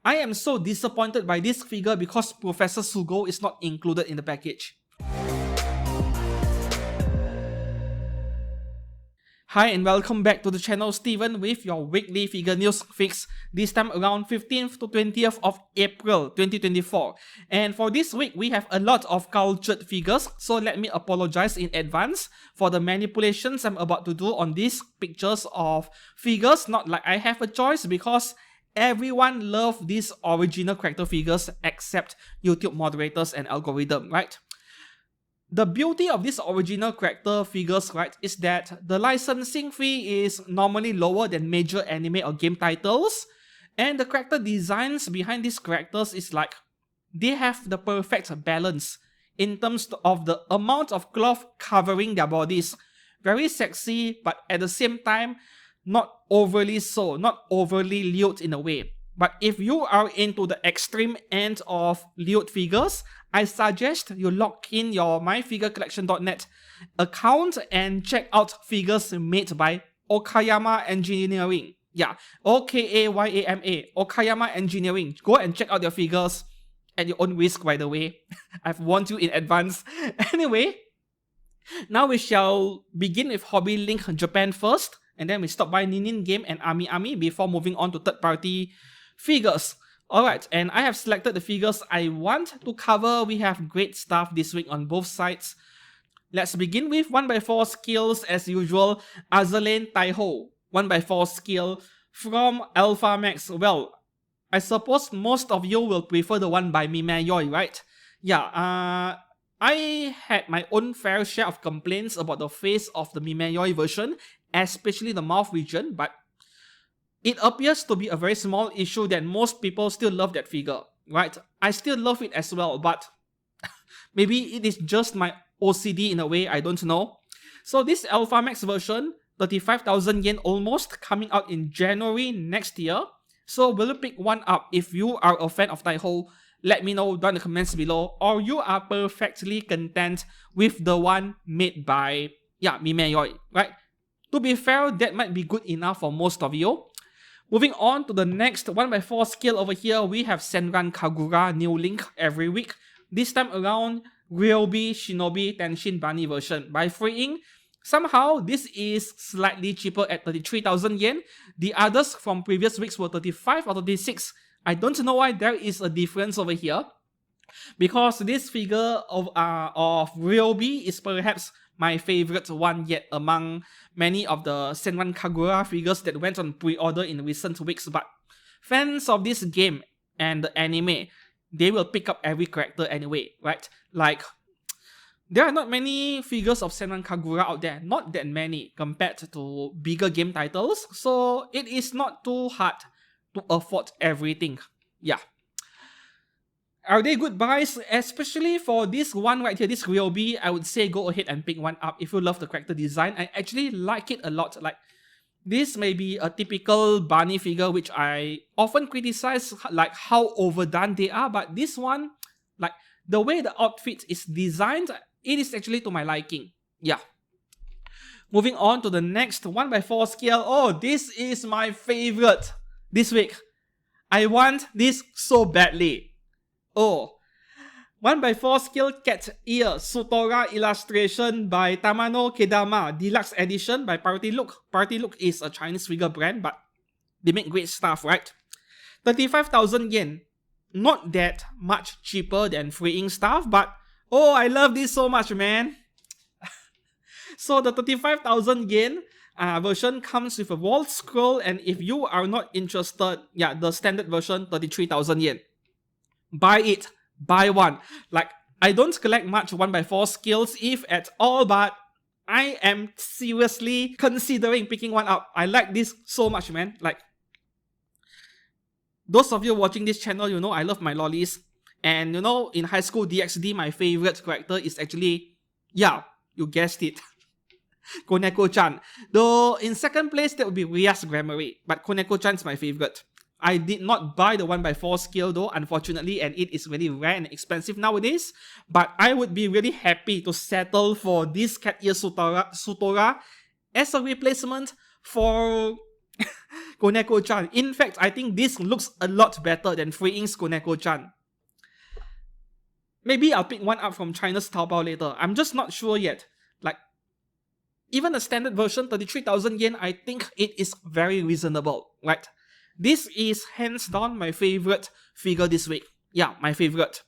I am so disappointed by this figure because Professor Sugo is not included in the package. Hi and welcome back to the channel, Steven, with your weekly figure news fix, this time around 15th to 20th of April 2024. And for this week, we have a lot of cultured figures, so let me apologize in advance for the manipulations I'm about to do on these pictures of figures. Not like I have a choice, because everyone loves these original character figures except YouTube moderators and algorithm, right? The beauty of these original character figures, right, is that the licensing fee is normally lower than major anime or game titles, and the character designs behind these characters is like, they have the perfect balance in terms of the amount of cloth covering their bodies. Very sexy, but at the same time, not overly so, not overly lewd in a way. But if you are into the extreme end of lewd figures, I suggest you log in your myfigurecollection.net account and check out figures made by Okayama Engineering. Yeah, Okayama, Okayama Engineering. Go and check out their figures at your own risk, by the way. I've warned you in advance. Anyway, now we shall begin with Hobbylink Japan first, and then we stop by Ninin Game and Ami before moving on to third-party figures. Alright, and I have selected the figures I want to cover. We have great stuff this week on both sides. Let's begin with 1x4 skills as usual. Aelin Taiho, 1x4 skill from Alpha Max. Well, I suppose most of you will prefer the one by Mimayoi, right? Yeah, I had my own fair share of complaints about the face of the Mimayoi version, especially the mouth region, but it appears to be a very small issue that most people still love that figure, right? I still love it as well, but maybe it is just my OCD in a way, I don't know. So this Alpha Max version, 35,000 yen almost, coming out in January next year. So will you pick one up? If you are a fan of Taiho, let me know down in the comments below. Or you are perfectly content with the one made by, Mimayoi, right? To be fair, that might be good enough for most of you. Moving on to the next 1x4 skill over here, we have Senran Kagura New Link every week. This time around, Ryobi Shinobi Tenshin Bani version. By freeing, somehow this is slightly cheaper at 33,000 yen. The others from previous weeks were 35 or 36. I don't know why there is a difference over here, because this figure of Ryobi is perhaps my favorite one yet among many of the Senran Kagura figures that went on pre-order in recent weeks. But fans of this game and the anime, they will pick up every character anyway, right? Like, there are not many figures of Senran Kagura out there, not that many compared to bigger game titles, so it is not too hard to afford everything. Yeah. Are they good buys? Especially for this one right here, this Ryobi, I would say go ahead and pick one up if you love the character design. I actually like it a lot. Like, this may be a typical Bunny figure, which I often criticize, like how overdone they are, but this one, like the way the outfit is designed, it is actually to my liking. Yeah. Moving on to the next 1x4 scale. Oh, this is my favorite this week. I want this so badly. Oh, 1x4 skill cat ear Sutora illustration by Tamano Kedama, deluxe edition by Partylook. Partylook is a Chinese figure brand, but they make great stuff, right? 35,000 yen. Not that much cheaper than freeing stuff, but oh, I love this so much, man. So the 35,000 yen version comes with a wall scroll, and if you are not interested, the standard version, 33,000 yen. Buy it. Buy one. Like, I don't collect much 1x4 skills, if at all, but I am seriously considering picking one up. I like this so much, man. Like, those of you watching this channel, you know I love my lollies. And you know, in high school DxD, my favorite character is actually, you guessed it, Koneko-chan. Though in second place, that would be Rias Grammary, but Koneko-chan is my favorite. I did not buy the 1x4 scale though, unfortunately, and it is really rare and expensive nowadays. But I would be really happy to settle for this cat ear Sutora as a replacement for Koneko-chan. In fact, I think this looks a lot better than Free Ink's Koneko-chan. Maybe I'll pick one up from China's Taobao later. I'm just not sure yet. Like, even the standard version, 33,000 yen, I think it is very reasonable, right? This is hands down my favorite figure this week. Yeah, my favorite.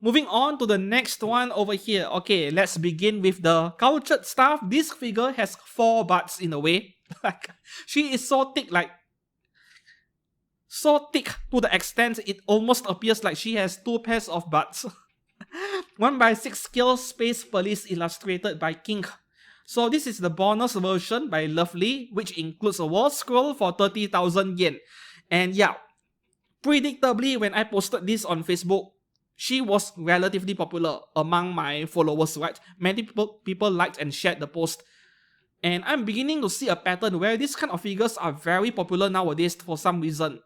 Moving on to the next one over here. Okay, let's begin with the cultured stuff. This figure has 4 butts in a way. Like, she is so thick, like, so thick to the extent it almost appears like she has 2 pairs of butts. 1/6 scale Space Police illustrated by King. So this is the bonus version by Lovely, which includes a wall scroll for 30,000 yen. And yeah, predictably when I posted this on Facebook, she was relatively popular among my followers, right? Many people liked and shared the post. And I'm beginning to see a pattern where these kind of figures are very popular nowadays for some reason.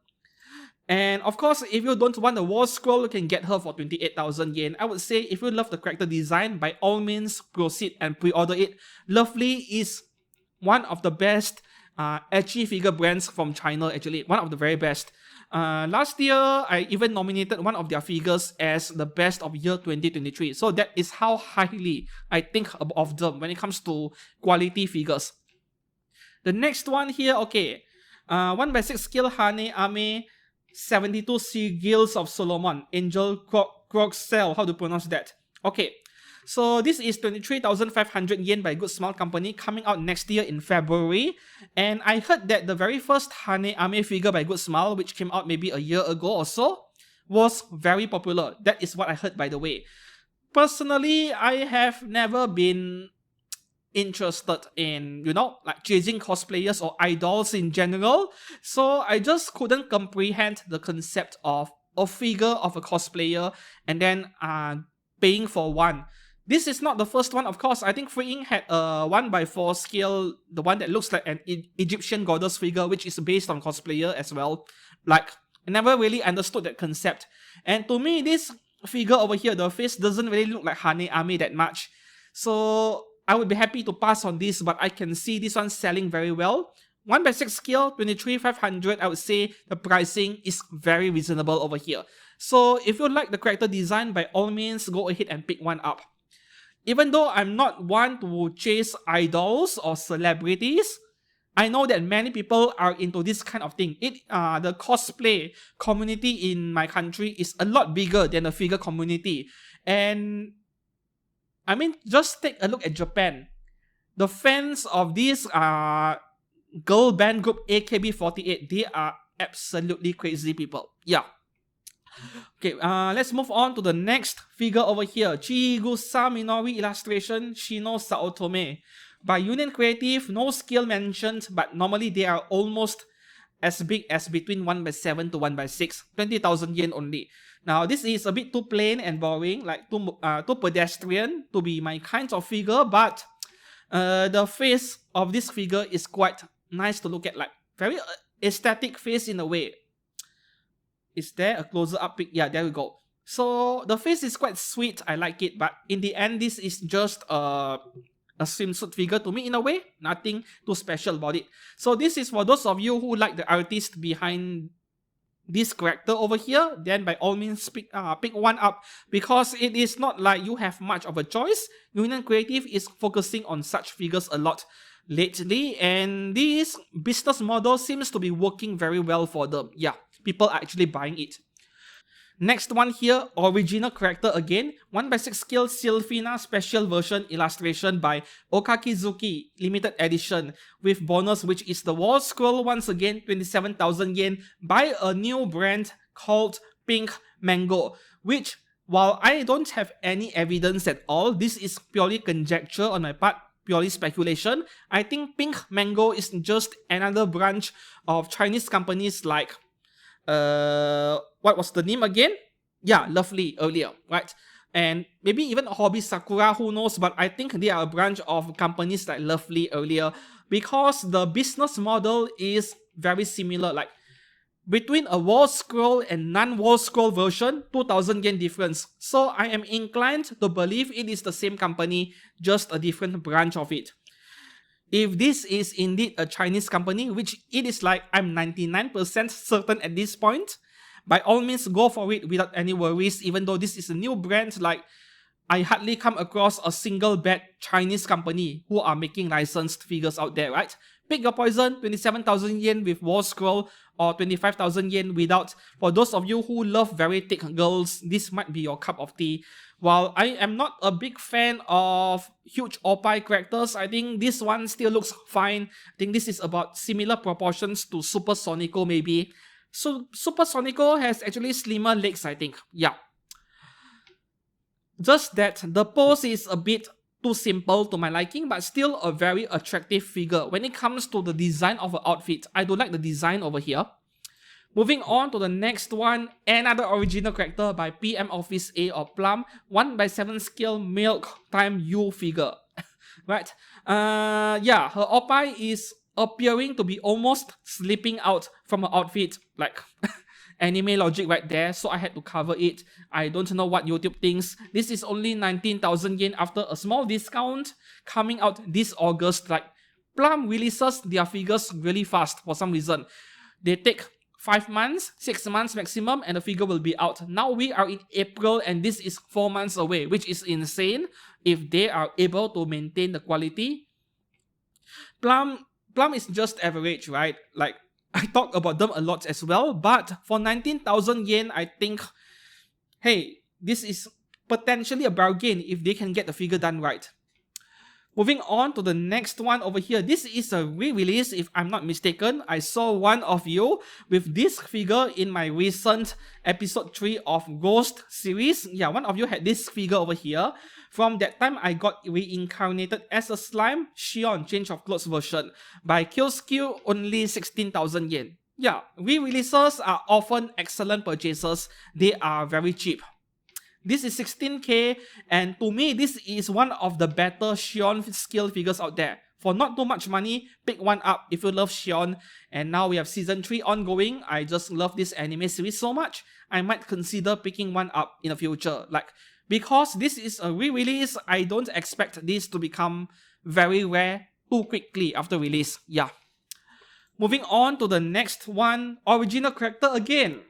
And of course, if you don't want the wall scroll, you can get her for 28,000 yen. I would say if you love the character design, by all means, proceed and pre-order it. Lovely is one of the best ecchi figure brands from China, actually. One of the very best. Last year, I even nominated one of their figures as the best of year 2023. So that is how highly I think of them when it comes to quality figures. The next one here, okay. 1/6 scale Hane Ame 72 Sigils of Solomon, Angel Croxel, how to pronounce that? Okay, so this is 23,500 yen by Good Smile Company, coming out next year in February. And I heard that the very first Hane Ame figure by Good Smile, which came out maybe a year ago or so, was very popular. That is what I heard, by the way. Personally, I have never been interested in, like chasing cosplayers or idols in general. So I just couldn't comprehend the concept of a figure of a cosplayer and then paying for one. This is not the first one, of course. I think Free Ink had a 1/4 scale, the one that looks like an Egyptian goddess figure, which is based on cosplayer as well. Like, I never really understood that concept. And to me, this figure over here, the face doesn't really look like Hane Ame that much. So I would be happy to pass on this, but I can see this one selling very well. 1/6 scale, 23,500, I would say the pricing is very reasonable over here. So if you like the character design, by all means, go ahead and pick one up. Even though I'm not one to chase idols or celebrities, I know that many people are into this kind of thing. The cosplay community in my country is a lot bigger than the figure community. And I mean, just take a look at Japan. The fans of this girl band group AKB48, they are absolutely crazy people. Yeah. Okay, let's move on to the next figure over here. Chigusa Minori illustration Shino Saotome. By Union Creative, no scale mentioned, but normally they are almost as big as between 1/7 to 1/6. 20,000 yen only. Now, this is a bit too plain and boring, like too pedestrian to be my kind of figure, but the face of this figure is quite nice to look at, like very aesthetic face in a way. Is there a closer up pic? Yeah, there we go. So the face is quite sweet, I like it, but in the end, this is just a swimsuit figure to me in a way. Nothing too special about it. So this is for those of you who like the artist behind this character over here, then by all means pick one up, because it is not like you have much of a choice. Union Creative is focusing on such figures a lot lately, and this business model seems to be working very well for them. Yeah, people are actually buying it. Next one here, original character again, 1/6 scale Sylphina special version illustration by Okakizuki, limited edition, with bonus which is the wall scroll once again, 27,000 yen, by a new brand called Pink Mango, which, while I don't have any evidence at all, this is purely conjecture on my part, purely speculation. I think Pink Mango is just another branch of Chinese companies like what was the name again? Yeah, Lovely earlier, right? And maybe even Hobby Sakura, who knows, but I think they are a branch of companies like Lovely earlier, because the business model is very similar. Like, between a wall scroll and non-wall scroll version, 2,000 yen difference. So I am inclined to believe it is the same company, just a different branch of it. if this is indeed a Chinese company, which it is like I'm 99% certain at this point, by all means go for it without any worries. Even though this is a new brand, like I hardly come across a single bad Chinese company who are making licensed figures out there, right? Pick your poison, 27,000 yen with War Scroll or 25,000 yen without. For those of you who love very thick girls, this might be your cup of tea. While I am not a big fan of huge Oppai characters, I think this one still looks fine. I think this is about similar proportions to Super Sonico maybe. So Super Sonico has actually slimmer legs, I think. Yeah. Just that the pose is a bit too simple to my liking, but still a very attractive figure. When it comes to the design of an outfit, I do like the design over here. Moving on to the next one, another original character by PM Office A or Plum, 1/7 scale Milk Time U figure. Right? Yeah, her oppai is appearing to be almost slipping out from her outfit, like anime logic right there, so I had to cover it. I don't know what YouTube thinks. This is only 19,000 yen after a small discount, coming out this August. Like, Plum releases their figures really fast for some reason. They take 5 months, 6 months maximum, and the figure will be out. Now we are in April and this is 4 months away, which is insane if they are able to maintain the quality. Plum is just average, right? Like, I talk about them a lot as well, but for 19,000 yen, I think, hey, this is potentially a bargain if they can get the figure done right. Moving on to the next one over here. This is a re-release, if I'm not mistaken. I saw one of you with this figure in my recent episode 3 of Ghost series. Yeah, one of you had this figure over here. From that time, I got reincarnated as a slime, Shion, change of clothes version. By Kyoskyu, only 16,000 yen. Yeah, re-releases are often excellent purchases. They are very cheap. This is 16k, and to me, this is one of the better Shion scale figures out there. For not too much money, pick one up if you love Shion. And now we have season 3 ongoing. I just love this anime series so much, I might consider picking one up in the future. Like, because this is a re-release, I don't expect this to become very rare too quickly after release. Yeah. Moving on to the next one, original character again.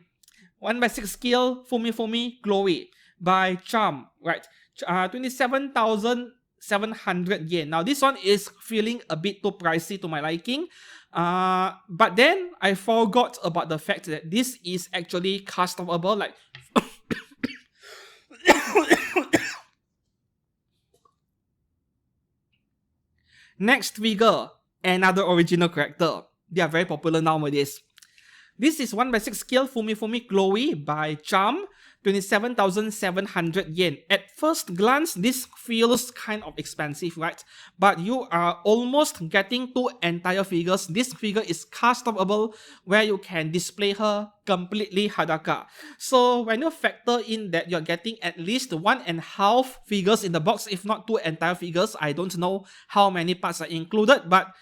1/6 scale, Fumi Glory by Charm, right? 27,700 yen. Now this one is feeling a bit too pricey to my liking. But then I forgot about the fact that this is actually customable. Like, next figure, another original character. They are very popular nowadays. This is 1/6 scale Fumi Glowy by Charm, 27,700 yen. At first glance, this feels kind of expensive, right? But you are almost getting 2 entire figures. This figure is customable, where you can display her completely Hadaka. So when you factor in that you're getting at least 1.5 figures in the box, if not 2 entire figures, I don't know how many parts are included, but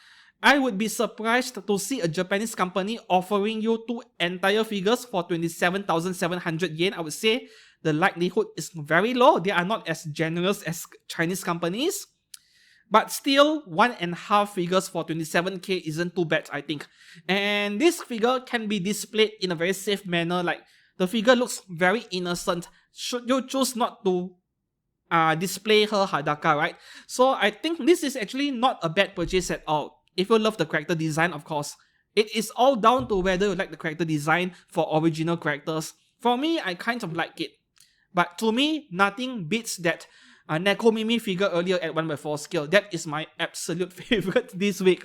I would be surprised to see a Japanese company offering you 2 entire figures for 27,700 yen. I would say the likelihood is very low. They are not as generous as Chinese companies. But still, 1.5 figures for 27k isn't too bad, I think. And this figure can be displayed in a very safe manner. Like, the figure looks very innocent. Should you choose not to display her Hadaka, right? So I think this is actually not a bad purchase at all. If you love the character design, of course. It is all down to whether you like the character design for original characters. For me, I kind of like it. But to me, nothing beats that Nekomimi figure earlier at 1/4 scale. That is my absolute favorite this week.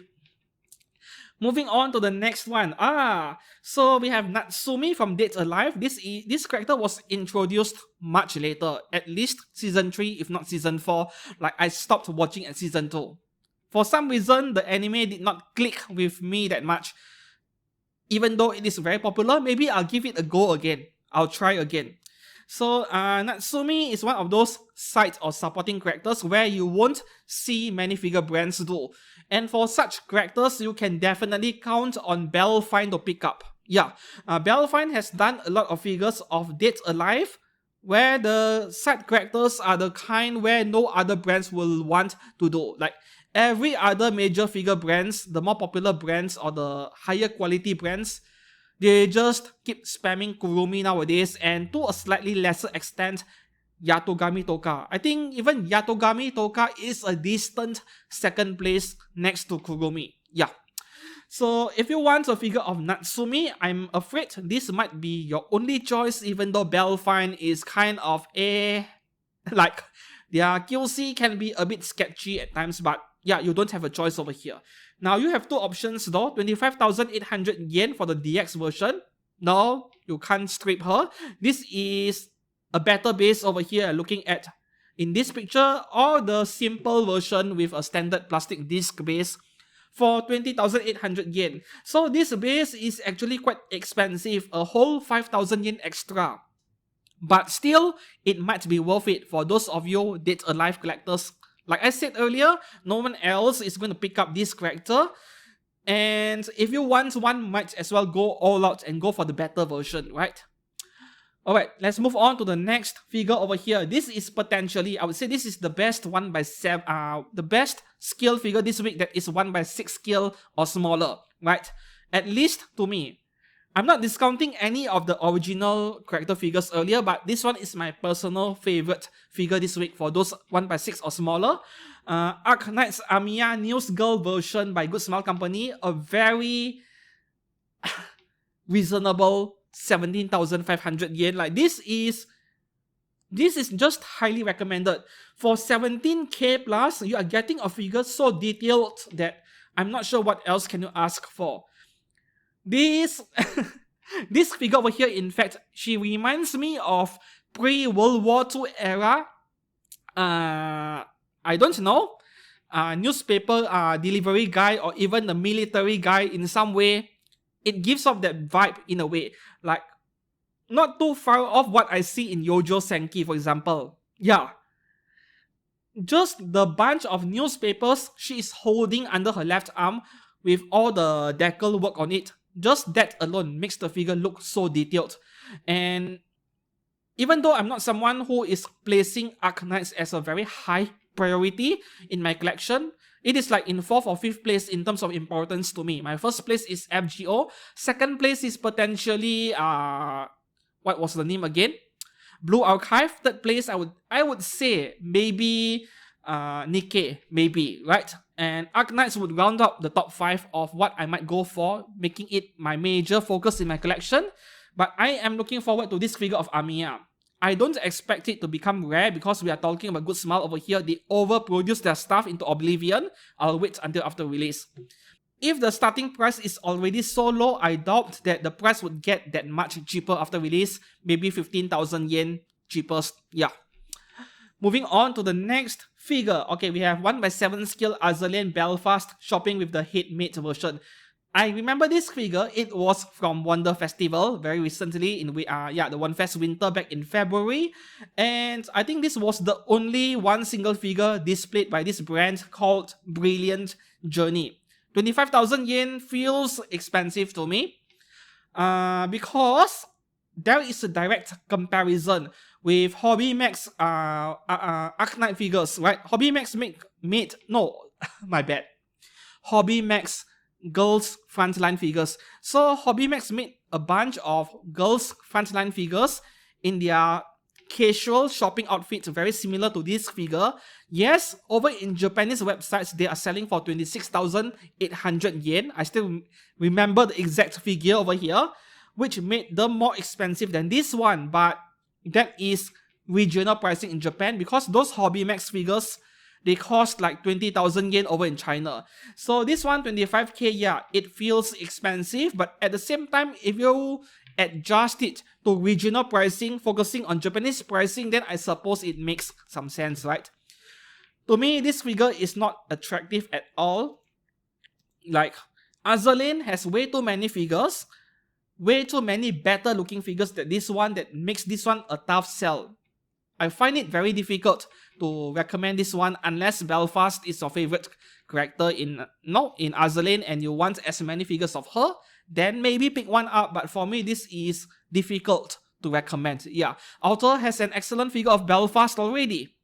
Moving on to the next one. So we have Natsumi from Dead Alive. This character was introduced much later. At least season 3, if not season 4. Like, I stopped watching at season 2. For some reason, the anime did not click with me that much. Even though it is very popular, maybe I'll give it a go again. I'll try again. So, Natsumi is one of those side or supporting characters where you won't see many figure brands do. And for such characters, you can definitely count on Belfine to pick up. Yeah, Belfine has done a lot of figures of Dead Alive, where the side characters are the kind where no other brands will want to do. Like, every other major figure brands, the more popular brands or the higher quality brands, they just keep spamming Kurumi nowadays, and to a slightly lesser extent, Yatogami Toka. I think even Yatogami Toka is a distant second place next to Kurumi. Yeah. So if you want a figure of Natsumi, I'm afraid this might be your only choice, even though Belfine is kind of like, their QC can be a bit sketchy at times, but yeah, you don't have a choice over here. Now you have two options though, 25,800 yen for the DX version. No, you can't strip her. This is a better base over here looking at in this picture, or the simple version with a standard plastic disc base for 20,800 yen. So this base is actually quite expensive, a whole 5,000 yen extra. But still, it might be worth it for those of you Dead Alive collectors. Like I said earlier, no one else is going to pick up this character. And if you want one, might as well go all out and go for the better version, right? Alright, let's move on to the next figure over here. This is potentially, I would say this is the best 1x7, the best skill figure this week that is 1x6 skill or smaller, right? At least to me. I'm not discounting any of the original character figures earlier, but this one is my personal favorite figure this week for those 1x6 or smaller. Arknights Amiya News Girl version by Good Smile Company, a very reasonable 17,500 yen. Like this is just highly recommended. For 17k plus, you are getting a figure so detailed that I'm not sure what else can you ask for. This figure over here, in fact, she reminds me of pre-World War II era. I don't know. Newspaper delivery guy, or even the military guy in some way. It gives off that vibe in a way. Like, not too far off what I see in Yojo Senki, for example. Yeah. Just the bunch of newspapers she is holding under her left arm with all the decal work on it. Just that alone makes the figure look so detailed. And even though I'm not someone who is placing Arknights as a very high priority in my collection, it is like in 4th or 5th place in terms of importance to me. My first place is FGO. Second place is potentially, what was the name again? Blue Archive. Third place, I would say maybe Nikkei, maybe, right? And Arknights would round up the top 5 of what I might go for, making it my major focus in my collection. But I am looking forward to this figure of Amia. I don't expect it to become rare because we are talking about Good Smile over here. They overproduce their stuff into oblivion. I'll wait until after release. If the starting price is already so low, I doubt that the price would get that much cheaper after release. Maybe 15,000 yen cheapest. Yeah. Moving on to the next figure. Okay, we have 1x7 skill Azelin Belfast shopping with the headmate version. I remember this figure. It was from Wonder Festival very recently in the OneFest Winter back in February. And I think this was the only one single figure displayed by this brand called Brilliant Journey. 25,000 yen feels expensive to me. Because there is a direct comparison with Hobby Max Arknight figures, right? Hobby Max my bad. Hobby Max girls frontline figures. So Hobby Max made a bunch of girls frontline figures in their casual shopping outfits very similar to this figure. Yes, over in Japanese websites, they are selling for 26,800 yen. I still remember the exact figure over here, which made them more expensive than this one. But that is regional pricing in Japan because those Hobby Max figures, they cost like 20,000 yen over in China. So this one, 25k, yeah, it feels expensive. But at the same time, if you adjust it to regional pricing, focusing on Japanese pricing, then I suppose it makes some sense, right? To me, this figure is not attractive at all. Like, Azelin has way too many figures, way too many better looking figures than this one that makes this one a tough sell. I find it very difficult to recommend this one unless Belfast is your favorite character in Azelin and you want as many figures of her, then maybe pick one up. But for me, this is difficult to recommend. Yeah, Author has an excellent figure of Belfast already.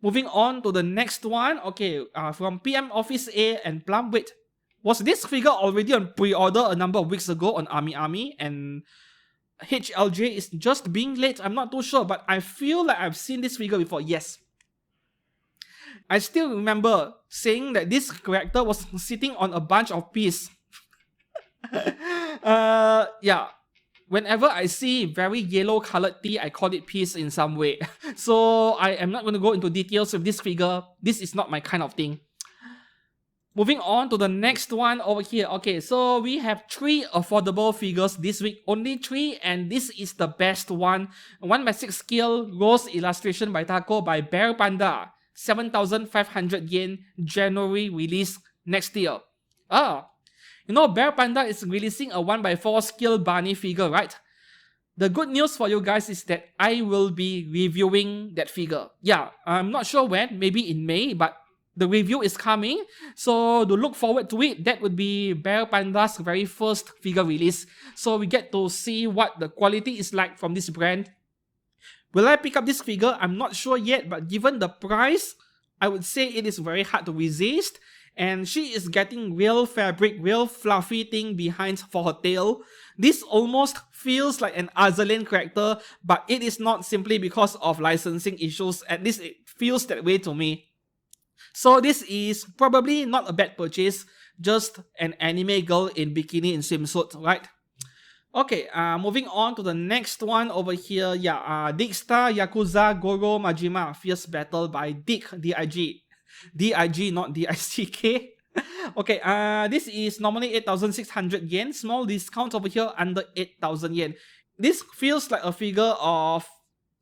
Moving on to the next one. Okay, from PM Office A and Plum. Wait, was this figure already on pre-order a number of weeks ago on Ami and HLJ is just being late? I'm not too sure, but I feel like I've seen this figure before. Yes. I still remember saying that this character was sitting on a bunch of peas. Yeah. Whenever I see very yellow colored tea, I call it peas in some way. So I am not going to go into details with this figure. This is not my kind of thing. Moving on to the next one over here. Okay, so we have 3 affordable figures this week. Only 3, and this is the best one. 1 by 6 scale, rose illustration by Taco by Bear Panda. 7,500 yen, January release next year. You know, Bear Panda is releasing a 1 by 4 scale Barney figure, right? The good news for you guys is that I will be reviewing that figure. Yeah, I'm not sure when, maybe in May, but the review is coming. So to look forward to it, that would be Bear Panda's very first figure release. So we get to see what the quality is like from this brand. Will I pick up this figure? I'm not sure yet, but given the price, I would say it is very hard to resist. And she is getting real fabric, real fluffy thing behind for her tail. This almost feels like an Azelin character, but it is not simply because of licensing issues. At least it feels that way to me. So this is probably not a bad purchase, just an anime girl in bikini in swimsuit, right? Okay, moving on to the next one over here. Yeah, Digstar Yakuza Goro Majima Fierce Battle by Dig, D-I-G. D-I-G, not D-I-C-K. Okay, this is normally 8,600 yen. Small discount over here under 8,000 yen. This feels like a figure of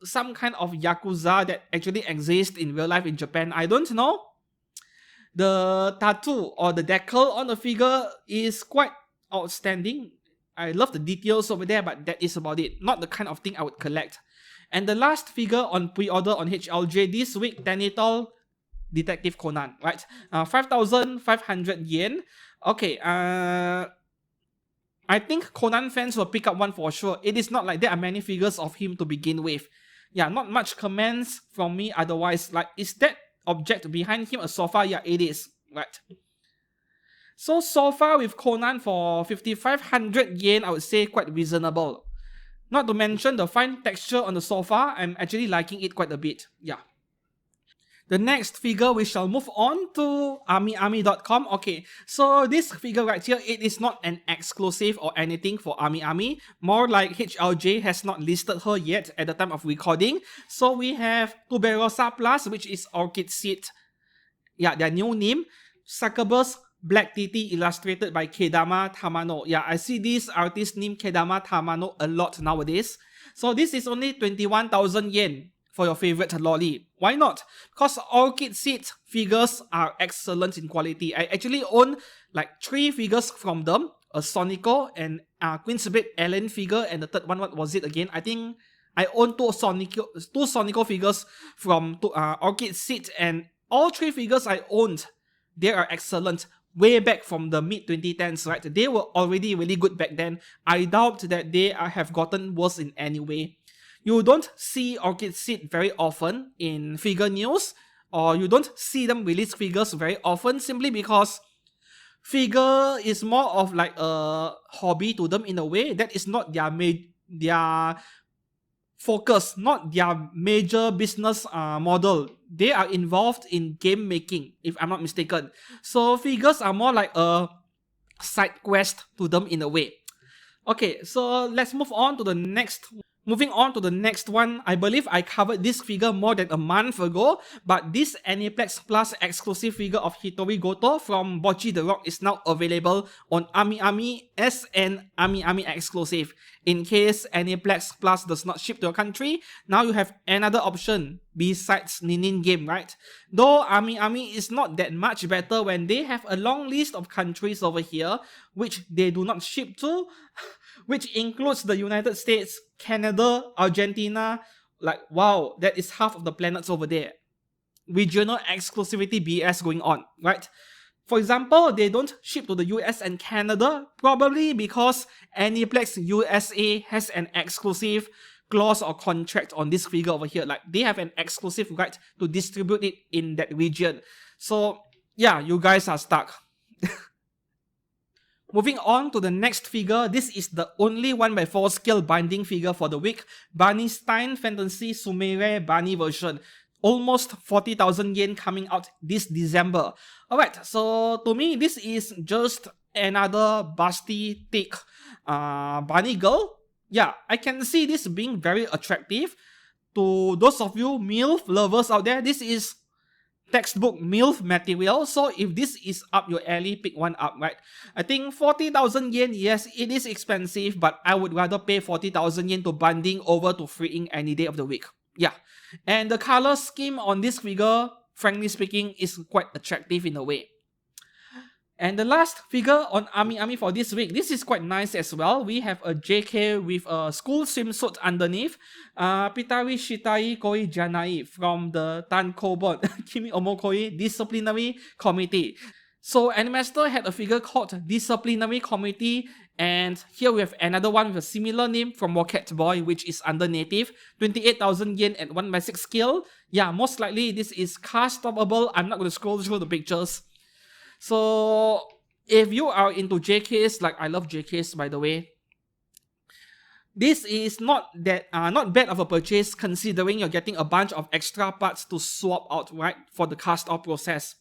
some kind of Yakuza that actually exists in real life in Japan. I don't know. The tattoo or the decal on the figure is quite outstanding. I love the details over there, but that is about it. Not the kind of thing I would collect. And the last figure on pre-order on HLJ this week, Tenitol Detective Conan, right? 5,500 yen. Okay, I think Conan fans will pick up one for sure. It is not like there are many figures of him to begin with. Yeah, not much comments from me otherwise. Like, is that object behind him a sofa? Yeah, it is, right? So far with Conan for 5,500 yen, I would say quite reasonable. Not to mention the fine texture on the sofa, I'm actually liking it quite a bit. Yeah. The next figure, we shall move on to AmiAmi.com. Okay, so this figure right here, it is not an exclusive or anything for AmiAmi. More like HLJ has not listed her yet at the time of recording. So we have Tuberosa Plus, which is Orchid Seat. Yeah, their new name. Succubus Black TT illustrated by Kedama Tamano. Yeah, I see this artist named Kedama Tamano a lot nowadays. So this is only 21,000 yen for your favorite lolly. Why not? Because Orchid Seat figures are excellent in quality. I actually own like 3 figures from them. A Sonico and Queen's Blade Aelin figure, and the third one, what was it again? I think I own 2 Sonico figures from Orchid Seat, and all 3 figures I owned, they are excellent. Way back from the mid-2010s, right? They were already really good back then. I doubt that they have gotten worse in any way. You don't see Orchid Seat very often in figure news, or you don't see them release figures very often simply because figure is more of like a hobby to them in a way. That is not their focus, not their major business model. They are involved in game making, if I'm not mistaken. So figures are more like a side quest to them in a way. Okay, so let's move on to the next. Moving on to the next one, I believe I covered this figure more than a month ago, but this Aniplex Plus exclusive figure of Hitori Goto from Bocchi the Rock is now available on AmiAmi as an AmiAmi exclusive. In case Aniplex Plus does not ship to your country, now you have another option besides Ninin Game, right? Though AmiAmi is not that much better when they have a long list of countries over here, which they do not ship to, which includes the United States, Canada, Argentina. Like, wow, that is half of the planets over there. Regional exclusivity BS going on, right? For example, they don't ship to the US and Canada, probably because Aniplex USA has an exclusive clause or contract on this figure over here. Like, they have an exclusive right to distribute it in that region. So yeah, you guys are stuck. Moving on to the next figure, this is the only 1x4 scale binding figure for the week. Barney Stein Fantasy Sumere Barney version. Almost 40,000 yen coming out this December. Alright, so to me, this is just another busty thick Barney girl. Yeah, I can see this being very attractive. To those of you MILF lovers out there, this is textbook MILF material. So if this is up your alley, pick one up, right? I think 40,000 yen, yes, it is expensive, but I would rather pay 40,000 yen to binding over to freeing any day of the week. Yeah. And the color scheme on this figure, frankly speaking, is quite attractive in a way. And the last figure on Ami for this week, this is quite nice as well. We have a JK with a school swimsuit underneath. Pitari Shitai Koi Janai from the Tankobon Kimi Omokoi Disciplinary Committee. So Animaster had a figure called Disciplinary Committee, and here we have another one with a similar name from Rocket Boy, which is under native. 28,000 yen at 1x6 scale. Yeah, most likely this is customable. I'm not going to scroll through the pictures. So if you are into JKs, like I love JKs by the way, this is not bad of a purchase considering you're getting a bunch of extra parts to swap out, right, for the cast off process.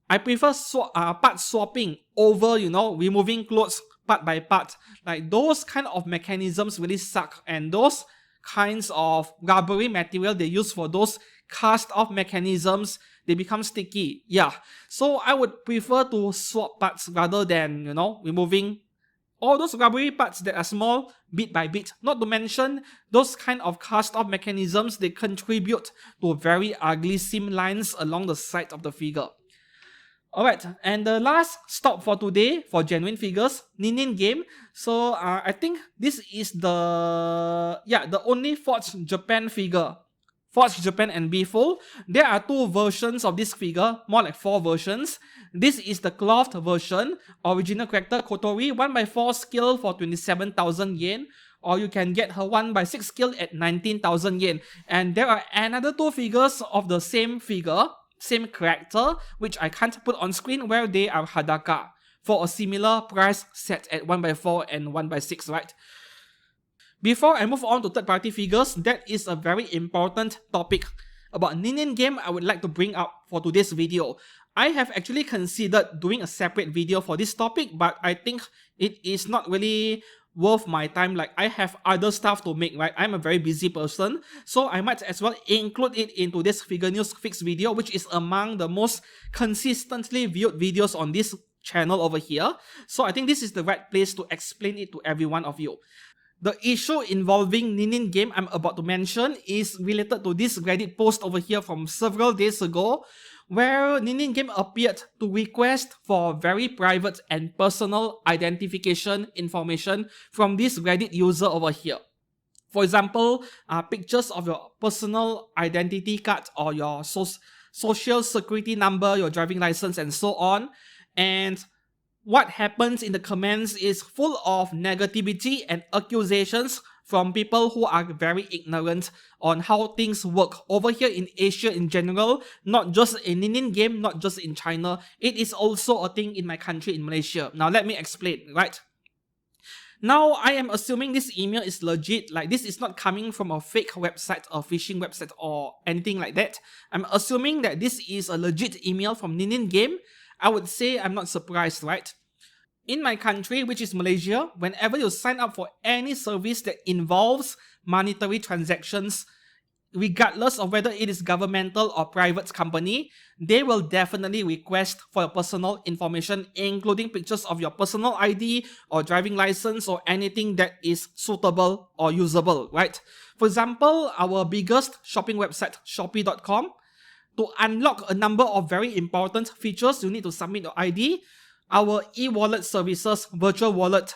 I prefer part swapping over, removing clothes part by part. Like, those kind of mechanisms really suck, and those kinds of rubbery material they use for those cast off mechanisms, they become sticky. Yeah, so I would prefer to swap parts rather than, removing all those rubbery parts that are small bit by bit. Not to mention, those kind of cast off mechanisms, they contribute to very ugly seam lines along the side of the figure. Alright, and the last stop for today for genuine figures, Ninin Game. So I think this is the only Forge Japan figure. Forge Japan and Beeful. There are two versions of this figure, more like 4 versions. This is the cloth version, original character Kotori, 1x4 scale for 27,000 yen. Or you can get her 1x6 scale at 19,000 yen. And there are another 2 figures of the same figure, same character, which I can't put on screen, where they are Hadaka for a similar price set at 1x4 and 1x6, right? Before I move on to third party figures, that is a very important topic about Ninin Game I would like to bring up for today's video. I have actually considered doing a separate video for this topic, but I think it is not really worth my time. Like, I have other stuff to make, right? I'm a very busy person, so I might as well include it into this Figure News Fix video, which is among the most consistently viewed videos on this channel over here. So I think this is the right place to explain it to every one of you. The issue involving Ninin Game I'm about to mention is related to this Reddit post over here from several days ago, where Ninin Game appeared to request for very private and personal identification information from this Reddit user over here. For example, pictures of your personal identity card or your social security number, your driving license, and so on. And what happens in the comments is full of negativity and accusations from people who are very ignorant on how things work over here in Asia in general, not just in Ninin Game, not just in China. It is also a thing in my country, in Malaysia. Now let me explain, right? Now I am assuming this email is legit, like this is not coming from a fake website, a phishing website or anything like that. I'm assuming that this is a legit email from Ninin Game. I would say I'm not surprised, right? In my country, which is Malaysia, whenever you sign up for any service that involves monetary transactions, regardless of whether it is governmental or private company, they will definitely request for your personal information, including pictures of your personal ID or driving license or anything that is suitable or usable, right? For example, our biggest shopping website, Shopee.com, to unlock a number of very important features, you need to submit your ID. Our e-wallet services, virtual wallet,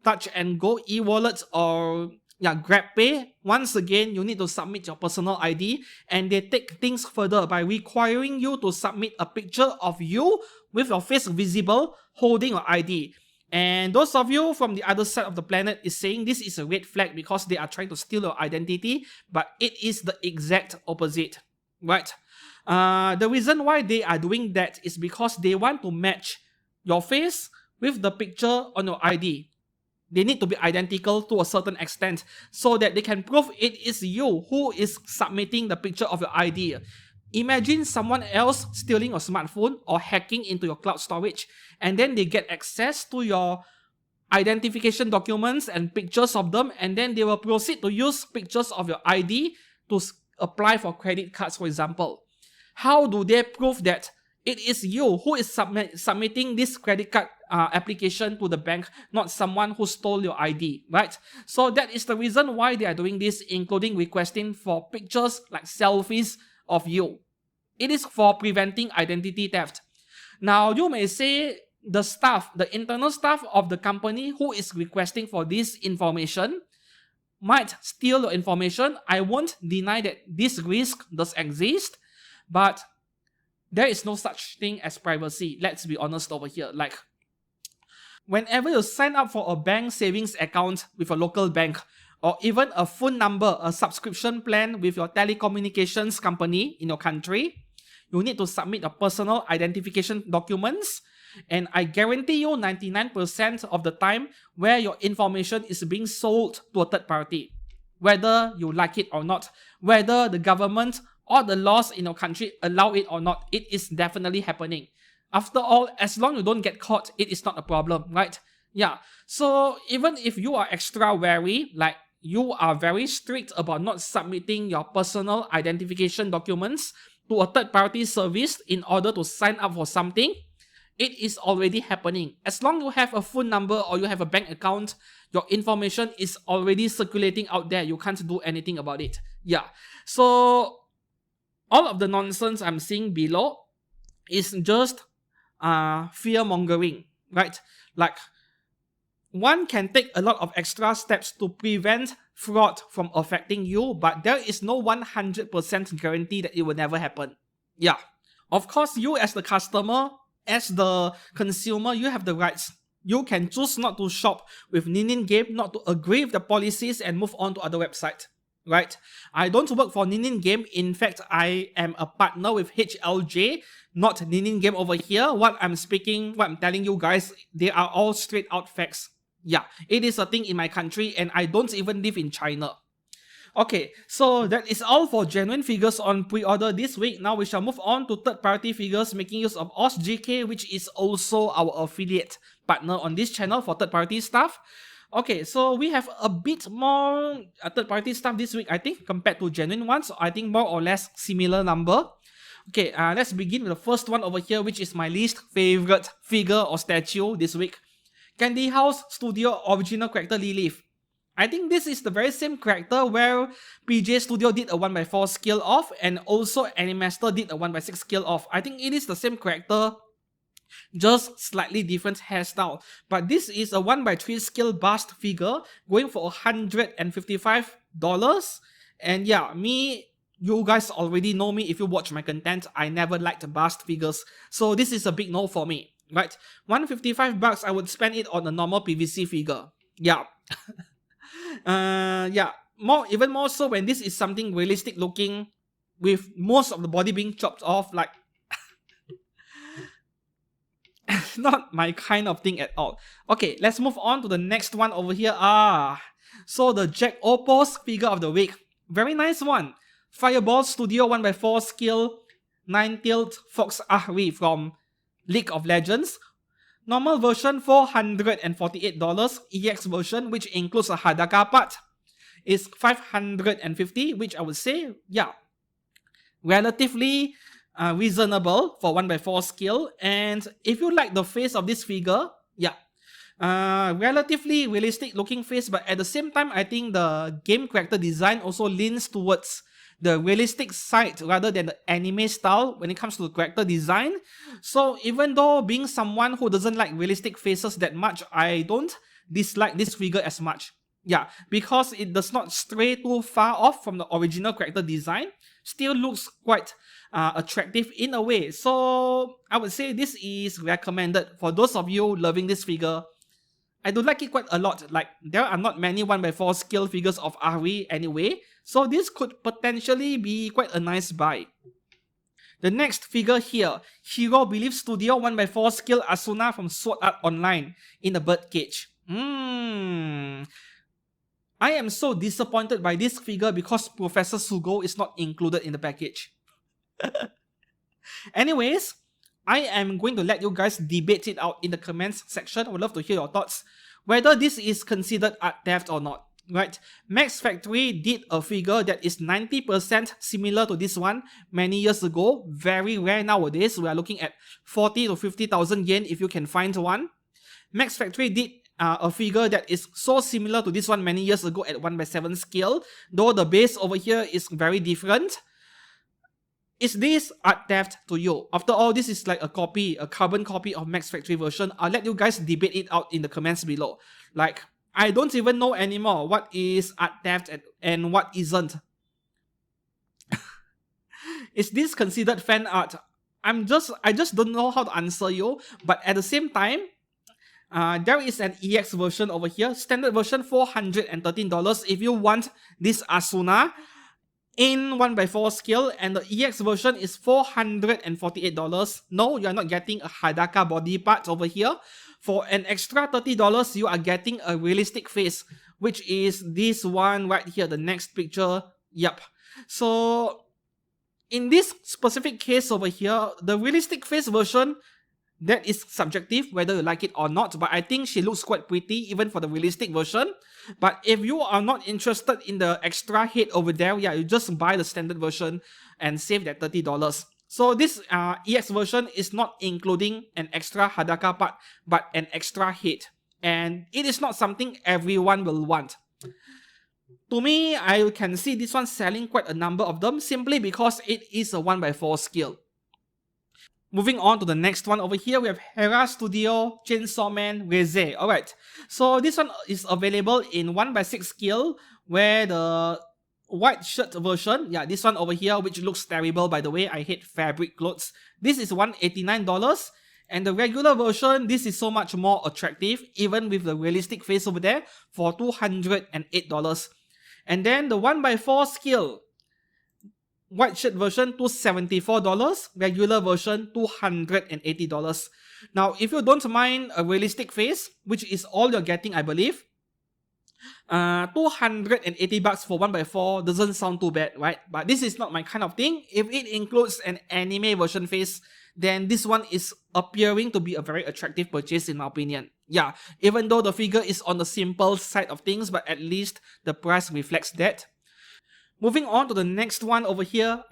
touch and go e-wallet, or GrabPay, once again, you need to submit your personal ID, and they take things further by requiring you to submit a picture of you with your face visible holding your ID. And those of you from the other side of the planet is saying this is a red flag because they are trying to steal your identity, but it is the exact opposite, right? The reason why they are doing that is because they want to match your face with the picture on your ID. They need to be identical to a certain extent so that they can prove it is you who is submitting the picture of your ID. Imagine someone else stealing your smartphone or hacking into your cloud storage, and then they get access to your identification documents and pictures of them, and then they will proceed to use pictures of your ID to apply for credit cards, for example. How do they prove that it is you who is submitting this credit card application to the bank, not someone who stole your ID, right? So that is the reason why they are doing this, including requesting for pictures like selfies of you. It is for preventing identity theft. Now, you may say the staff, the internal staff of the company who is requesting for this information might steal your information. I won't deny that this risk does exist, but there is no such thing as privacy. Let's be honest over here. Like, whenever you sign up for a bank savings account with a local bank, or even a phone number, a subscription plan with your telecommunications company in your country, you need to submit your personal identification documents. And I guarantee you 99% of the time where your information is being sold to a third party, whether you like it or not, whether the government or the laws in your country allow it or not, it is definitely happening. After all, as long as you don't get caught, it is not a problem, right? Yeah, so even if you are extra wary, like you are very strict about not submitting your personal identification documents to a third-party service in order to sign up for something, it is already happening. As long as you have a phone number or you have a bank account, your information is already circulating out there. You can't do anything about it. Yeah, so all of the nonsense I'm seeing below is just fear-mongering, right? Like, one can take a lot of extra steps to prevent fraud from affecting you, but there is no 100% guarantee that it will never happen. Yeah. Of course, you as the customer, as the consumer, you have the rights. You can choose not to shop with Ninin Game, not to agree with the policies and move on to other websites, right? I don't work for Ninin Game. In fact, I am a partner with HLJ, not Ninin Game over here. What I'm telling you guys, they are all straight out facts. Yeah, it is a thing in my country and I don't even live in China. Okay, so that is all for genuine figures on pre-order this week. Now we shall move on to third-party figures making use of OSGK, which is also our affiliate partner on this channel for third-party stuff. Okay, so we have a bit more third-party stuff this week, I think, compared to genuine ones. So I think more or less similar number. Okay, let's begin with the first one over here, which is my least favorite figure or statue this week. Candy House Studio original character Lilith. I think this is the very same character where PJ Studio did a 1x4 scale off and also Animaster did a 1x6 scale off. I think it is the same character, just slightly different hairstyle. But this is a 1x3 scale Bast figure going for $155. And yeah, you guys already know me if you watch my content. I never liked Bast figures, so this is a big no for me. Right, $155, I would spend it on a normal PVC figure. Yeah. Yeah, even more so when this is something realistic looking with most of the body being chopped off, like not my kind of thing at all. Okay, let's move on to the next one over here. So the Jack Opos figure of the week. Very nice one. Fireball Studio 1x4 scale 9-tailed Fox Ahri from League of Legends. Normal version $448. EX version, which includes a Hadaka part, is $550, which I would say, yeah, relatively reasonable for 1x4 scale. And if you like the face of this figure, yeah, relatively realistic looking face, but at the same time, I think the game character design also leans towards the realistic side rather than the anime style when it comes to the character design. So even though being someone who doesn't like realistic faces that much, I don't dislike this figure as much. Yeah, because it does not stray too far off from the original character design, still looks quite attractive in a way. So I would say this is recommended for those of you loving this figure. I do like it quite a lot. Like, there are not many 1x4 scale figures of Ari anyway, so this could potentially be quite a nice buy. The next figure here, Hero Belief Studio 1x4 scale Asuna from Sword Art Online in a birdcage. I am so disappointed by this figure because Professor Sugo is not included in the package. Anyways, I am going to let you guys debate it out in the comments section. I would love to hear your thoughts, whether this is considered art theft or not. Right, Max Factory did a figure that is 90% similar to this one many years ago. Very rare nowadays. We are looking at 40 to 50,000 yen if you can find one. Max Factory did a figure that is so similar to this one many years ago at 1x7 scale, though the base over here is very different. Is this art theft to you? After all, this is like a carbon copy of Max Factory version. I'll let you guys debate it out in the comments below. Like, I don't even know anymore what is art theft and what isn't. Is this considered fan art? I just don't know how to answer you. But at the same time, there is an EX version over here. Standard version $413 if you want this Asuna in 1x4 scale, and the EX version is $448. No, you are not getting a Hadaka body part over here. For an extra $30, you are getting a realistic face, which is this one right here, the next picture. Yep. So, in this specific case over here, the realistic face version, that is subjective, whether you like it or not, but I think she looks quite pretty even for the realistic version. But if you are not interested in the extra head over there, yeah, you just buy the standard version and save that $30. So this EX version is not including an extra Hadaka part, but an extra head. And it is not something everyone will want. To me, I can see this one selling quite a number of them simply because it is a 1x4 scale. Moving on to the next one over here, we have Hera Studio Chainsaw Man Reze. Alright, so this one is available in 1x6 scale, where the white shirt version, yeah, this one over here, which looks terrible by the way, I hate fabric clothes. This is $189, and the regular version, this is so much more attractive, even with the realistic face over there, for $208. And then the 1x4 scale, white shirt version $274, regular version $280. Now, if you don't mind a realistic face, which is all you're getting, I believe, $280 for 1x4 doesn't sound too bad, right? But this is not my kind of thing. If it includes an anime version face, then this one is appearing to be a very attractive purchase in my opinion. Yeah, even though the figure is on the simple side of things, but at least the price reflects that. Moving on to the next one over here.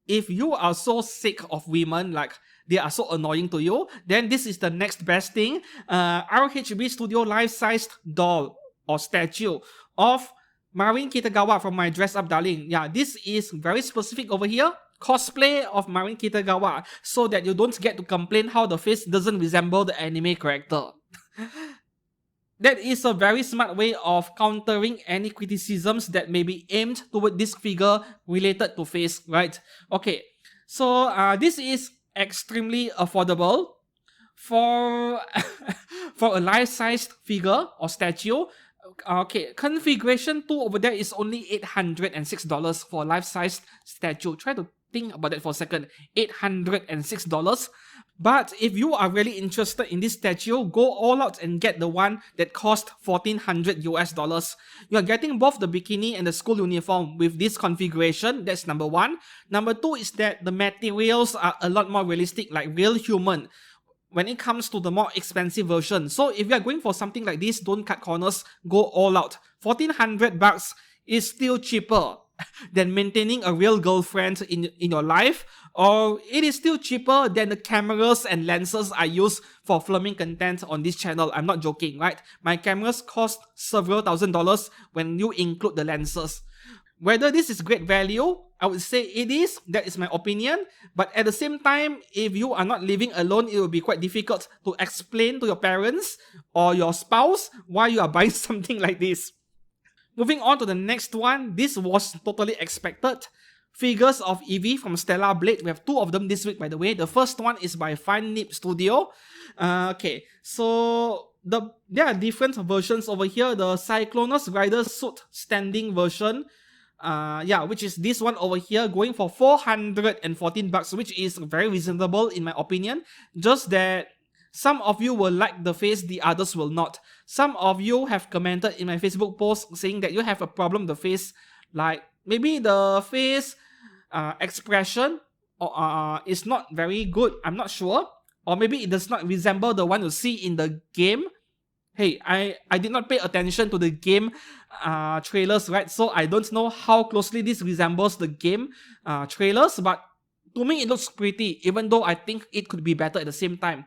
If you are so sick of women, like they are so annoying to you, then this is the next best thing. RHB Studio life-sized doll or statue of Marin Kitagawa from My Dress Up Darling. Yeah, this is very specific over here. Cosplay of Marin Kitagawa, so that you don't get to complain how the face doesn't resemble the anime character. That is a very smart way of countering any criticisms that may be aimed toward this figure related to face, right? Okay, so this is extremely affordable for for a life-sized figure or statue. Okay, configuration 2 over there is only $806 for a life-sized statue. Try to think about that for a second. $806. But if you are really interested in this statue, go all out and get the one that cost $1,400 US. You are getting both the bikini and the school uniform with this configuration. That's number one. Number two is that the materials are a lot more realistic, like real human, when it comes to the more expensive version. So if you are going for something like this, don't cut corners, go all out. $1,400 is still cheaper than maintaining a real girlfriend in your life, or it is still cheaper than the cameras and lenses I use for filming content on this channel. I'm not joking, right? My cameras cost several $1,000s when you include the lenses. Whether this is great value, I would say it is. That is my opinion. But at the same time, if you are not living alone, it will be quite difficult to explain to your parents or your spouse why you are buying something like this. Moving on to the next one, this was totally expected. Figures of Eevee from Stellar Blade. We have two of them this week, by the way. The first one is by Fine Nip Studio. Okay, so there are different versions over here. The Cyclonus Rider Suit standing version, which is this one over here, going for $414, which is very reasonable in my opinion. Just that some of you will like the face, the others will not. Some of you have commented in my Facebook post saying that you have a problem with the face, like maybe the face expression is not very good, I'm not sure. Or maybe it does not resemble the one you see in the game. Hey, I did not pay attention to the game trailers, right? So I don't know how closely this resembles the game trailers, but to me it looks pretty, even though I think it could be better at the same time.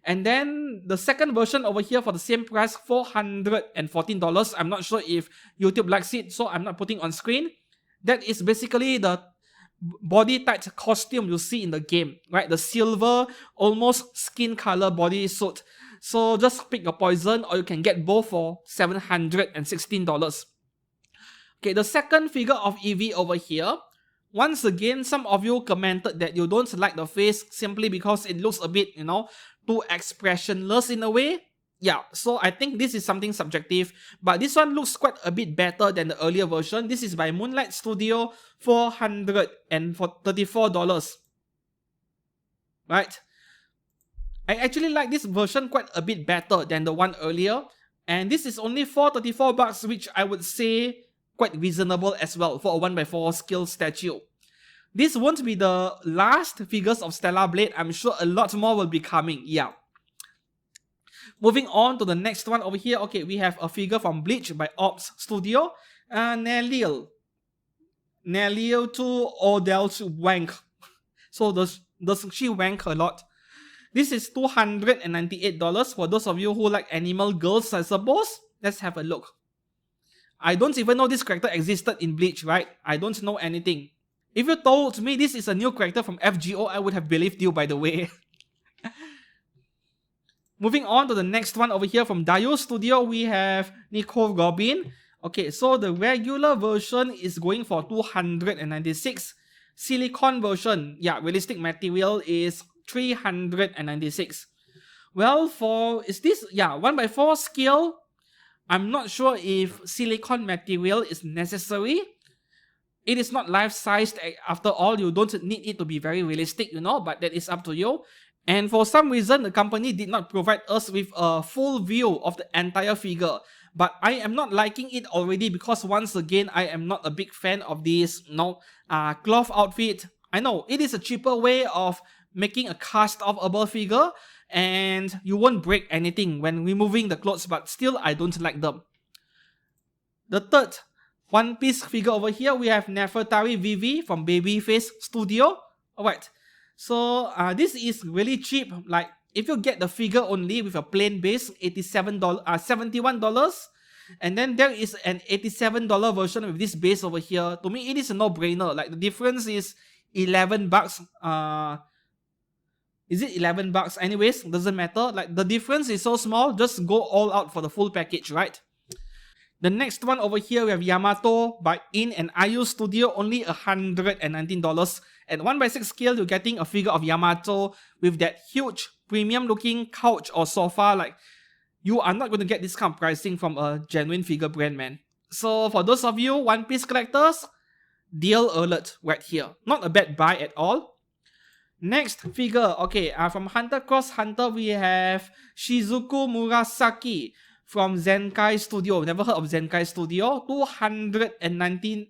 And then the second version over here for the same price, $414. I'm not sure if YouTube likes it, so I'm not putting on screen. That is basically the body tight costume you see in the game, right? The silver, almost skin color body suit. So just pick your poison, or you can get both for $716. Okay, the second figure of Eevee over here. Once again, some of you commented that you don't like the face simply because it looks a bit, too expressionless in a way. Yeah, so I think this is something subjective, but this one looks quite a bit better than the earlier version. This is by Moonlight Studio, $434. Right? I actually like this version quite a bit better than the one earlier, and this is only $434, which I would say quite reasonable as well for a 1x4 skill statue. This won't be the last figures of Stellar Blade. I'm sure a lot more will be coming. Yeah. Moving on to the next one over here. Okay, we have a figure from Bleach by Ops Studio. Nelil to Odell's wank. So does she wank a lot? This is $298 for those of you who like animal girls, I suppose. Let's have a look. I don't even know this character existed in Bleach, right? I don't know anything. If you told me this is a new character from FGO, I would have believed you, by the way. Moving on to the next one over here from Iio Studio, we have Nico Robin. Okay, so the regular version is going for $296. Silicone version, yeah, realistic material is $396. Well, is this 1x4 scale? I'm not sure if silicone material is necessary. It is not life-sized after all. You don't need it to be very realistic, but that is up to you. And for some reason, the company did not provide us with a full view of the entire figure. But I am not liking it already because once again, I am not a big fan of this cloth outfit. I know, it is a cheaper way of making a cast-off-able figure, and you won't break anything when removing the clothes, but still, I don't like them. The third One Piece figure over here, we have Nefertari Vivi from Babyface Studio. Alright, so this is really cheap. Like, if you get the figure only with a plain base, $71. And then there is an $87 version with this base over here. To me, it is a no-brainer. Like, the difference is $11. Is it $11? Anyways, doesn't matter. Like, the difference is so small, just go all out for the full package, right? The next one over here, we have Yamato by In and Iio Studio, only $119. At 1x6 scale, you're getting a figure of Yamato with that huge premium-looking couch or sofa. Like, you are not going to get this kind of pricing from a genuine figure brand, man. So, for those of you One Piece collectors, deal alert right here. Not a bad buy at all. Next figure, okay, from Hunter Cross Hunter, we have Shizuku Murasaki from Zenkai Studio. Never heard of Zenkai Studio. $290.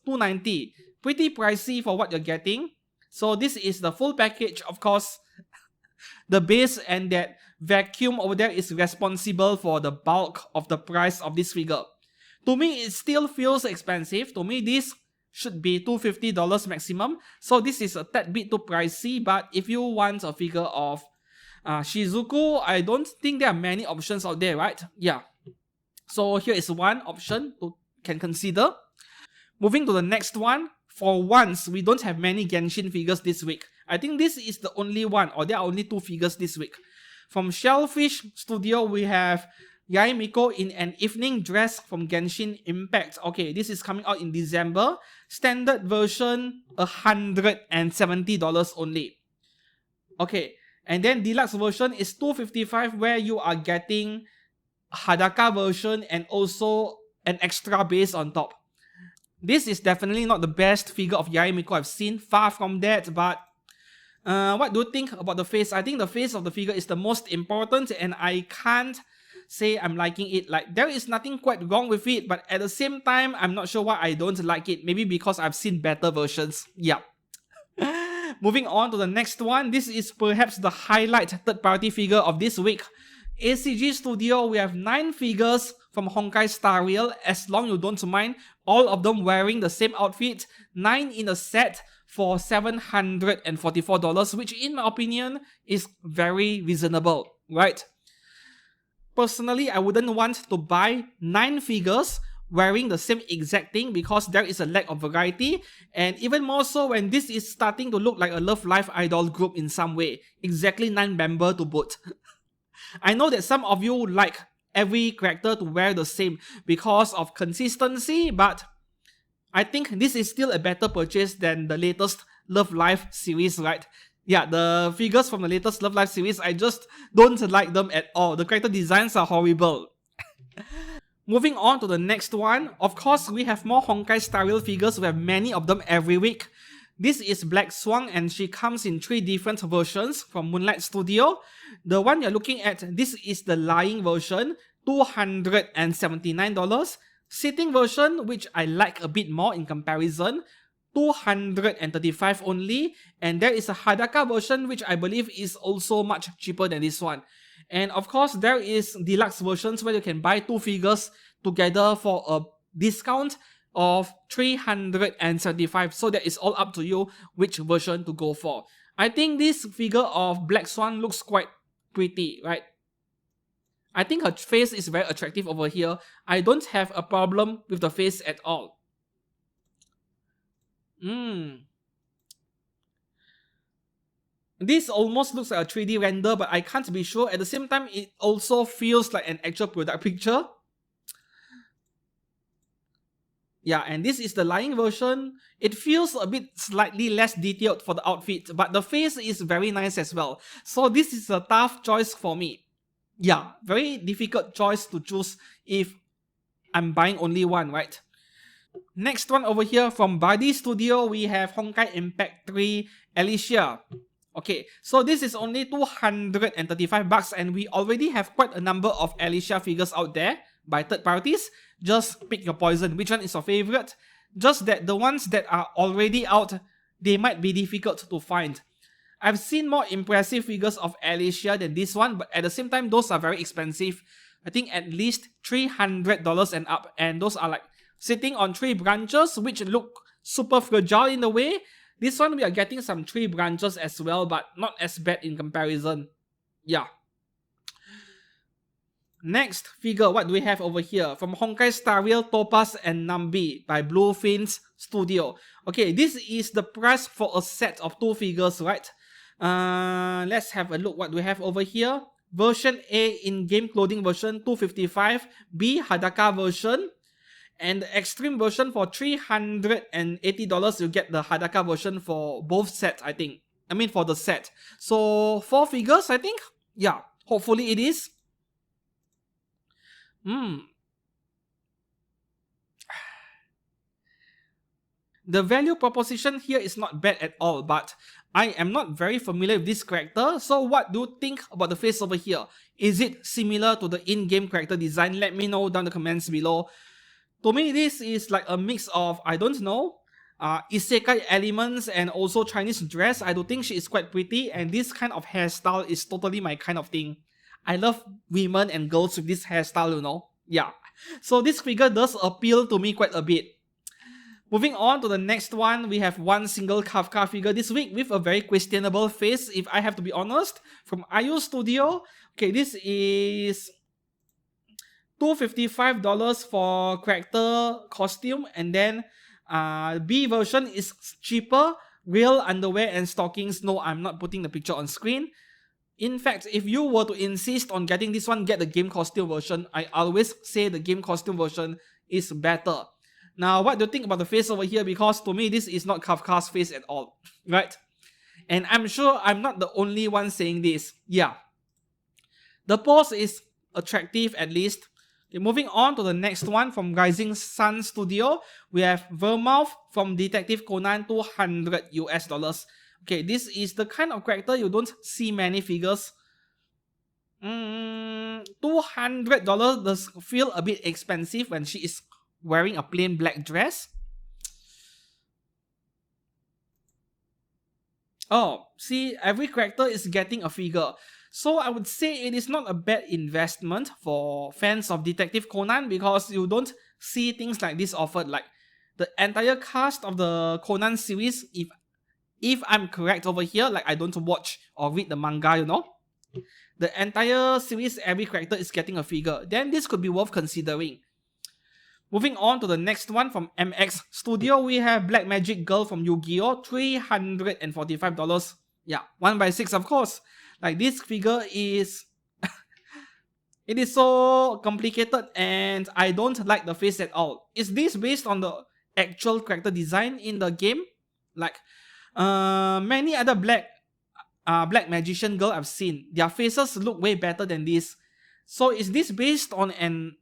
$290. Pretty pricey for what you're getting. So this is the full package. Of course, the base and that vacuum over there is responsible for the bulk of the price of this figure. To me, it still feels expensive. To me, this should be $250 maximum. So this is a tad bit too pricey. But if you want a figure of Shizuku, I don't think there are many options out there, right? Yeah. So here is one option you can consider. Moving to the next one. For once, we don't have many Genshin figures this week. I think this is the only one, or there are only 2 figures this week. From Shellfish Studio, we have Miko in an evening dress from Genshin Impact. Okay, this is coming out in December. Standard version, $170 only. Okay. And then deluxe version is 255, where you are getting Hadaka version and also an extra base on top. This is definitely not the best figure of Yae Miko I've seen, far from that, but what do you think about the face? I think the face of the figure is the most important, and I can't say I'm liking it. Like, there is nothing quite wrong with it, but at the same time, I'm not sure why I don't like it. Maybe because I've seen better versions. Yeah. Moving on to the next one, this is perhaps the highlight third-party figure of this week. ACG Studio, we have 9 figures from Honkai Star Rail, as long you don't mind, all of them wearing the same outfit, 9 in a set for $744, which in my opinion is very reasonable, right? Personally, I wouldn't want to buy 9 figures wearing the same exact thing because there is a lack of variety, and even more so when this is starting to look like a Love Live idol group in some way, exactly 9 members to boot. I know that some of you like every character to wear the same because of consistency, but I think this is still a better purchase than the latest Love Live series, right? Yeah, the figures from the latest Love Live series, I just don't like them at all. The character designs are horrible. Moving on to the next one, of course we have more Honkai Star Rail figures, we have many of them every week. This is Black Swan, and she comes in 3 different versions from Moonlight Studio. The one you're looking at, this is the lying version, $279. Sitting version, which I like a bit more in comparison, $235 only. And there is a Hadaka version, which I believe is also much cheaper than this one. And of course, there is deluxe versions where you can buy 2 figures together for a discount of $375. So that is all up to you which version to go for. I think this figure of Black Swan looks quite pretty, right? I think her face is very attractive over here. I don't have a problem with the face at all. This almost looks like a 3D render, but I can't be sure. At the same time, it also feels like an actual product picture. Yeah, and this is the lying version. It feels a bit slightly less detailed for the outfit, but the face is very nice as well. So this is a tough choice for me. Yeah, very difficult choice to choose if I'm buying only one, right? Next one over here from Badi Studio, we have Honkai Impact 3 Alicia. Okay, so this is only $235 and we already have quite a number of Alicia figures out there by third parties. Just pick your poison. Which one is your favorite? Just that the ones that are already out, they might be difficult to find. I've seen more impressive figures of Alicia than this one, but at the same time, those are very expensive. I think at least $300 and up, and those are like sitting on 3 branches, which look super fragile in a way. This one we are getting some 3 branches as well, but not as bad in comparison. Yeah. Next figure, what do we have over here? From Honkai Star Rail, Topaz and Nambi by Bluefins Studio. Okay, this is the price for a set of 2 figures, right? Let's have a look what we have over here. Version A in-game clothing version, $255. B Hadaka version. And the extreme version for $380, you get the Hadaka version for both sets, I think. I mean for the set. So 4 figures, I think. Yeah, hopefully it is. The value proposition here is not bad at all, but I am not very familiar with this character. So what do you think about the face over here? Is it similar to the in-game character design? Let me know down in the comments below. To me, this is like a mix of, I don't know, isekai elements and also Chinese dress. I do think she is quite pretty, and this kind of hairstyle is totally my kind of thing. I love women and girls with this hairstyle, you know. Yeah. So this figure does appeal to me quite a bit. Moving on to the next one, we have one single Kafka figure this week with a very questionable face, if I have to be honest, from Iio Studio. Okay, this is $255 for character costume, and then B version is cheaper, real underwear and stockings. No, I'm not putting the picture on screen. In fact, if you were to insist on getting this one, get the game costume version. I always say the game costume version is better. Now, what do you think about the face over here? Because to me, this is not Kafka's face at all, right? And I'm sure I'm not the only one saying this. Yeah. The pose is attractive at least. Okay, moving on to the next one from Rising Sun Studio, we have Vermouth from Detective Conan, $200. Okay, this is the kind of character you don't see many figures. $200 does feel a bit expensive when she is wearing a plain black dress. Oh, see, every character is getting a figure. So I would say it is not a bad investment for fans of Detective Conan because you don't see things like this offered. Like the entire cast of the Conan series, if I'm correct over here, like I don't watch or read the manga, you know. The entire series, every character is getting a figure. Then this could be worth considering. Moving on to the next one from MX Studio, we have Black Magic Girl from Yu-Gi-Oh! $345. Yeah, 1/6 of course. Like this figure is... it is so complicated and I don't like the face at all. Is this based on the actual character design in the game? Like many other black magician girl I've seen, their faces look way better than this. So is this based on an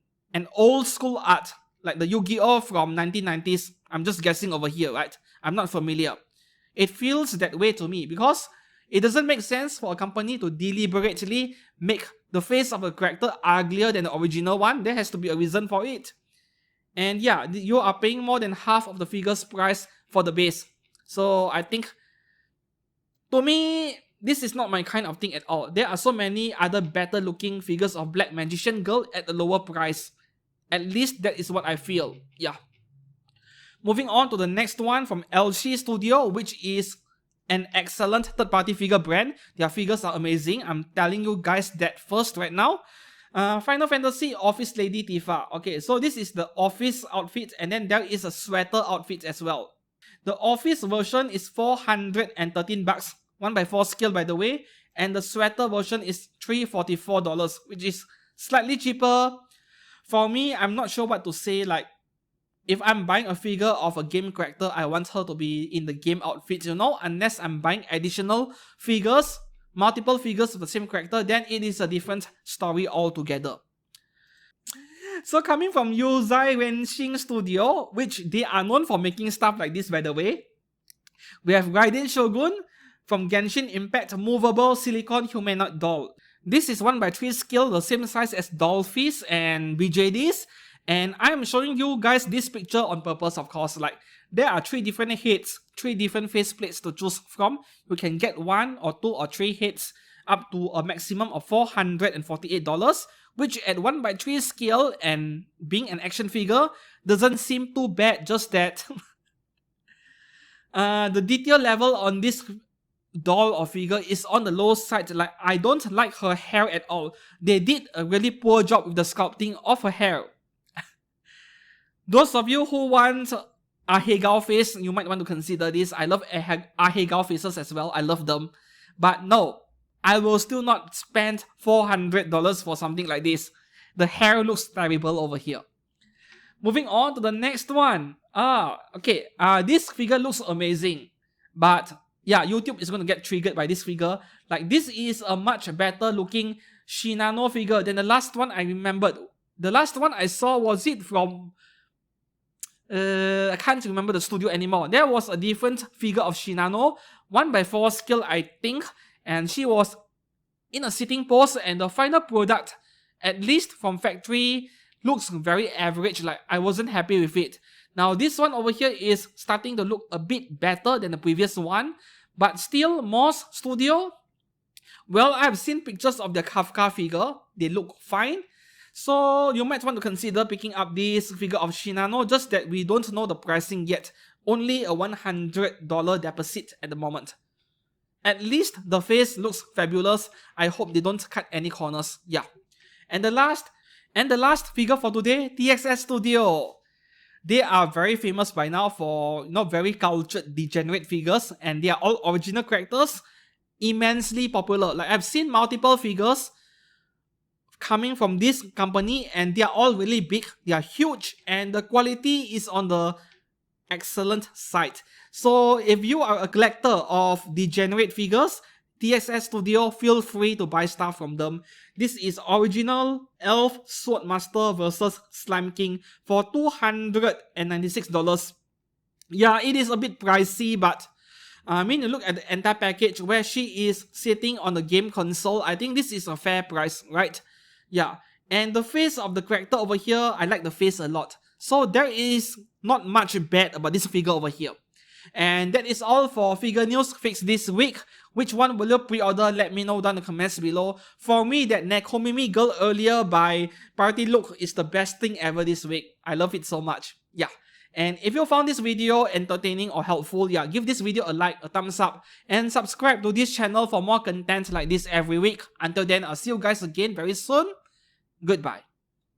old school art? Like the Yu-Gi-Oh! From 1990s. I'm just guessing over here, right? I'm not familiar. It feels that way to me because it doesn't make sense for a company to deliberately make the face of a character uglier than the original one. There has to be a reason for it. And yeah, you are paying more than half of the figure's price for the base. So I think, to me, this is not my kind of thing at all. There are so many other better looking figures of Black Magician Girl at a lower price. At least that is what I feel. Yeah. Moving on to the next one from ACG Studio, which is an excellent third-party figure brand. Their figures are amazing. I'm telling you guys that first right now. Final Fantasy Office Lady Tifa. Okay, so this is the office outfit and then there is a sweater outfit as well. The office version is $413, 1/4 scale by the way, and the sweater version is $344, which is slightly cheaper. For me, I'm not sure what to say. Like, if I'm buying a figure of a game character, I want her to be in the game outfit, you know, unless I'm buying additional figures, multiple figures of the same character, then it is a different story altogether. So coming from Yuzai Renshin Studio, which they are known for making stuff like this by the way, we have Raiden Shogun from Genshin Impact movable silicone humanoid doll. This is 1/3 scale, the same size as Dollface and BJDs. And I'm showing you guys this picture on purpose, of course. Like, there are 3 different heads, 3 different face plates to choose from. You can get 1 or 2 or 3 heads up to a maximum of $448, which at 1/3 scale and being an action figure doesn't seem too bad, just that the detail level on this doll or figure is on the low side. Like, I don't like her hair at all. They did a really poor job with the sculpting of her hair. Those of you who want a Hegao face, you might want to consider this. I love Hegao faces as well. I love them. But no, I will still not spend $400 for something like this. The hair looks terrible over here. Moving on to the next one. Okay. This figure looks amazing. But yeah, YouTube is going to get triggered by this figure. Like, this is a much better looking Shinano figure than the last one I remembered. The last one I saw, was it from... I can't remember the studio anymore. There was a different figure of Shinano, 1/4 scale I think, and she was in a sitting pose, and the final product, at least from factory, looks very average. Like, I wasn't happy with it. Now this one over here is starting to look a bit better than the previous one, but still, Moss Studio, well, I've seen pictures of the Kafka figure. They look fine. So you might want to consider picking up this figure of Shinano, just that we don't know the pricing yet. Only a $100 deposit at the moment. At least the face looks fabulous. I hope they don't cut any corners. Yeah. And the last figure for today, TXS Studio. They are very famous by now for very cultured degenerate figures, and they are all original characters, immensely popular. Like, I've seen multiple figures coming from this company and they are all really big, they are huge, and the quality is on the excellent sight. So if you are a collector of degenerate figures, TXS Studio, feel free to buy stuff from them. This is original Elf Swordmaster versus Slime King for $296. Yeah, it is a bit pricey, but I mean, look at the entire package where she is sitting on the game console. I think this is a fair price, right? Yeah, and the face of the character over here, I like the face a lot. So there is not much bad about this figure over here. And that is all for figure news fix this week. Which one will you pre-order? Let me know down in the comments below. For me, that Nekomimi Girl earlier by Partylook is the best thing ever this week. I love it so much. Yeah. And if you found this video entertaining or helpful, yeah, give this video a like, a thumbs up, and subscribe to this channel for more content like this every week. Until then, I'll see you guys again very soon. Goodbye.